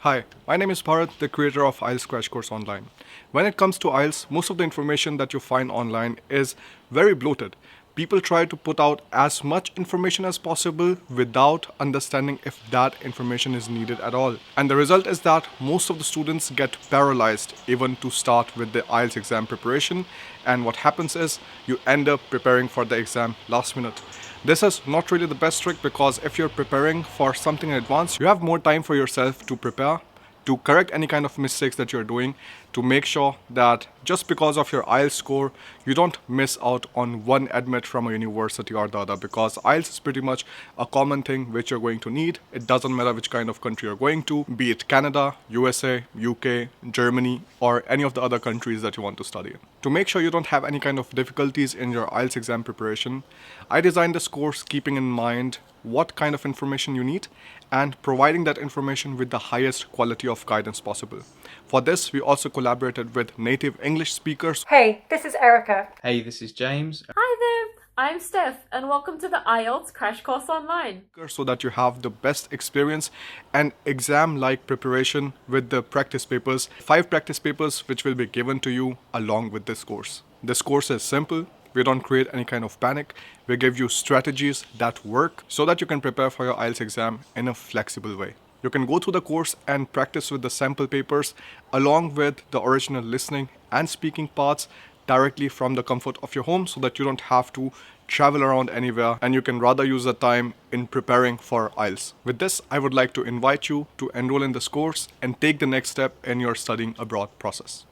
Hi, my name is Bharat, the creator of IELTS Crash Course Online. When it comes to IELTS, most of the information that you find online is very bloated. People try to put out as much information as possible without understanding if that information is needed at all. And the result is that most of the students get paralyzed even to start with the IELTS exam preparation. And what happens is you end up preparing for the exam last minute. This is not really the best trick because if you're preparing for something in advance, you have more time for yourself to prepare, to correct any kind of mistakes that you're doing, to make sure that just because of your IELTS score, you don't miss out on one admit from a university or the other, because IELTS is pretty much a common thing which you're going to need. It doesn't matter which kind of country you're going to, be it Canada, USA, UK, Germany, or any of the other countries that you want to study in. To make sure you don't have any kind of difficulties in your IELTS exam preparation, I designed this course keeping in mind what kind of information you need and providing that information with the highest quality of guidance possible. For this, we also collaborated with native English speakers. Hey, this is Erica. Hey, this is James. Hi there, I'm Steph, and welcome to the IELTS Crash Course Online. So that you have the best experience and exam-like preparation with the practice papers. 5 practice papers which will be given to you along with this course. This course is simple. We don't create any kind of panic. We give you strategies that work so that you can prepare for your IELTS exam in a flexible way. You can go through the course and practice with the sample papers along with the original listening and speaking parts directly from the comfort of your home so that you don't have to travel around anywhere and you can rather use the time in preparing for IELTS. With this, I would like to invite you to enroll in this course and take the next step in your studying abroad process.